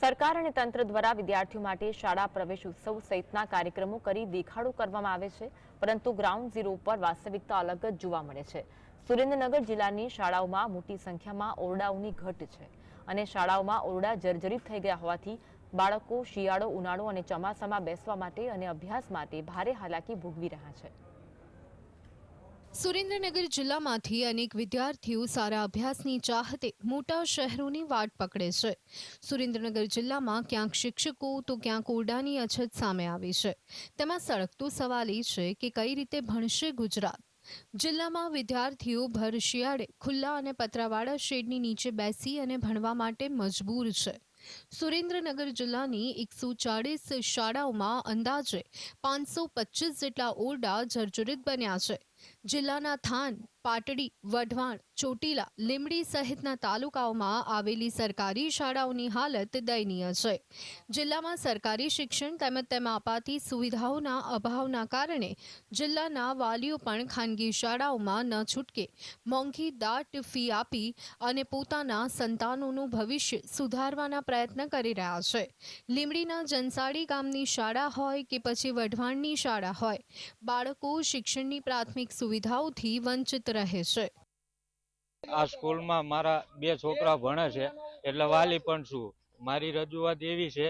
સરકાર અને તંત્ર દ્વારા વિદ્યાર્થીઓ માટે શાળા પ્રવેશ ઉત્સવ સહિતના કાર્યક્રમો કરી દેખાડો કરવામાં આવે છે, પરંતુ ગ્રાઉન્ડ ઝીરો પર વાસ્તવિકતા અલગ જ જોવા મળે છે। સુરેન્દ્રનગર જિલ્લાની શાળાઓમાં મોટી સંખ્યામાં ઓરડાઓની ઘટ છે અને શાળાઓમાં ઓરડા જર્જરિત થઈ ગયા હોવાથી બાળકો શિયાળો, ઉનાળો અને ચોમાસામાં બેસવા માટે અને અભ્યાસ માટે ભારે હાલાકી ભોગવી રહ્યા છે। સુરેન્દ્રનગર જિલ્લામાંથી અનેક વિદ્યાર્થીઓ સારા અભ્યાસની ચાહતે મોટા શહેરોની વાટ પકડે છે। સુરેન્દ્રનગર જિલ્લામાં ક્યાંક શિક્ષકો તો ક્યાંક ઓરડાની અછત સામે આવી છે। તેમાં સળગતો સવાલ એ છે કે કઈ રીતે ભણશે ગુજરાત। જિલ્લામાં વિદ્યાર્થીઓ ભર શિયાળે ખુલ્લા અને પતરાવાળા શેડની નીચે બેસી અને ભણવા માટે મજબૂર છે। સુરેન્દ્રનગર જિલ્લાની 140 શાળાઓમાં અંદાજે 525 જેટલા ઓરડા જર્જરિત બન્યા છે। જિલ્લાના થાન, પાટડી, વઢવાણ, ચોટીલા, લીંબડી સહિતના તાલુકાઓમાં આવેલી સરકારી શાળાઓની હાલત દયનીય છે। જિલ્લામાં સરકારી શિક્ષણ તેમજ તેમાં અપાતી સુવિધાઓના અભાવના કારણે જિલ્લાના વાલીઓ પણ ખાનગી શાળાઓમાં ન છૂટકે મોંઘી દાટ ફી આપી અને પોતાના સંતાનોનું ભવિષ્ય સુધારવાના પ્રયત્ન કરી રહ્યા છે। લીંબડીના જનસાડી ગામની શાળા હોય કે પછી વઢવાણની શાળા હોય, બાળકો શિક્ષણની પ્રાથમિક સુવિધાઓથી વંચિત રહે છે। આ સ્કૂલમાં મારા બે છોકરા ભણે છે, એટલે વાલી પણ છું। મારી રજૂઆત એવી છે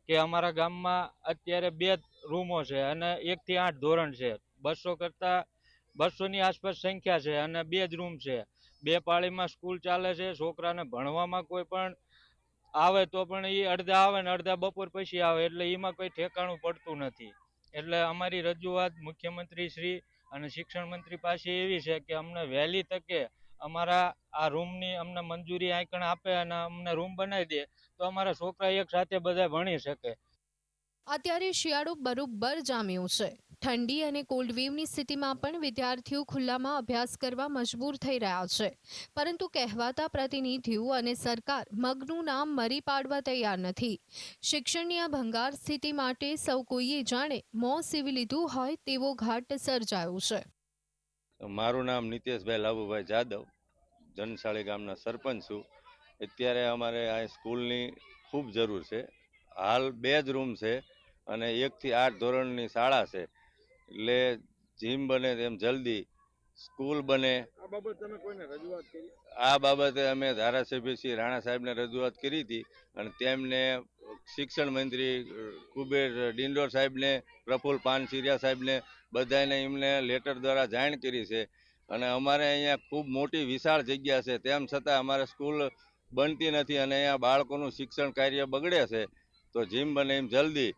કે અમારા ગામમાં અત્યારે 2 રૂમો છે અને 1 થી 8 ધોરણ છે। 200 ની આસપાસ સંખ્યા છે અને 2 જ રૂમ છે। 2 પાળીમાં સ્કૂલ ચાલે છે। છોકરાને ભણવામાં કોઈ પણ આવે તો પણ એ અડધા આવે ને અડધા બપોર પછી આવે, એટલે એમાં કોઈ ઠેકાણું પડતું નથી। એટલે અમારી રજૂઆત મુખ્યમંત્રી શ્રી અને શિક્ષણ મંત્રી પાસે એવી છે કે અમને વહેલી તકે અમારા આ રૂમની અમને મંજૂરી આંકણ આપે અને અમને રૂમ બનાવી દે તો અમારા છોકરા એક સાથે બધા ભણી શકે। અત્યારે શિયાળો બરોબર જામ્યો છે। ઠંડી અને કોલ્ડ વેવની સ્થિતિમાં પણ વિદ્યાર્થીઓ ખુલ્લામાં અભ્યાસ કરવા મજબૂર થઈ રહ્યા છે, પરંતુ કહેવાતા પ્રતિનિધિઓ અને સરકાર મગનું નામ મરી પાડવા તૈયાર નથી। શિક્ષણની આ ભંગાર સ્થિતિ માટે સૌ કોઈએ જાણે મોં સીવી લીધું હોય તેવો ઘાટ સર્જાયો છે। મારું નામ નીતેશભાઈ લાભુભાઈ જાદવ, જનસાળી ગામના સરપંચ છું। અત્યારે અમારે આ સ્કૂલની ખૂબ જરૂર છે। હાલ 2 જ રૂમ છે અને 1 થી 8 ધોરણની શાળા છે, એટલે જીમ બને તેમ જલ્દી સ્કૂલ બને। આ બાબતે અમે ધારાસભ્ય શ્રી રાણા સાહેબને રજૂઆત કરી હતી અને તેમને શિક્ષણ મંત્રી કુબેર ડિંડોર સાહેબને, પ્રફુલ્લ પાનસિરિયા સાહેબને બધાને એમને લેટર દ્વારા જાણ કરી છે અને અમારે અહીંયા ખૂબ મોટી વિશાળ જગ્યા છે, તેમ છતાં અમારે સ્કૂલ બનતી નથી અને અહીંયા બાળકોનું શિક્ષણ કાર્ય બગડે છે। તો જેમ બને એમ જલ્દી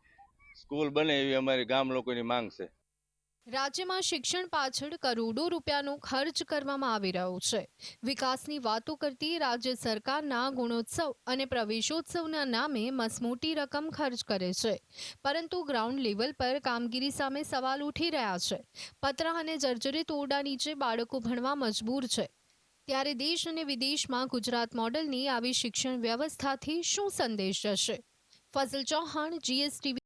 સ્કૂલ બને એવી અમારી ગામ લોકોની માંગ છે। રાજ્યમાં શિક્ષણ પાછળ કરોડો રૂપિયાનો ખર્ચ કરવામાં આવી રહ્યો છે। વિકાસની વાતો કરતી રાજ્ય સરકારના ગુણોત્સવ અને પ્રવેશોત્સવના નામે મસમોટી રકમ ખર્ચ કરે છે, પરંતુ ગ્રાઉન્ડ લેવલ પર કામગીરી સામે સવાલ ઉઠી રહ્યા છે। પતરા અને જર્જરિત ઓરડા નીચે બાળકો ભણવા મજબૂર છે, ત્યારે દેશ અને વિદેશમાં ગુજરાત મોડલની આવી શિક્ષણ વ્યવસ્થાથી શું સંદેશ જશે? ફઝલ ચૌહાણ, GSTV।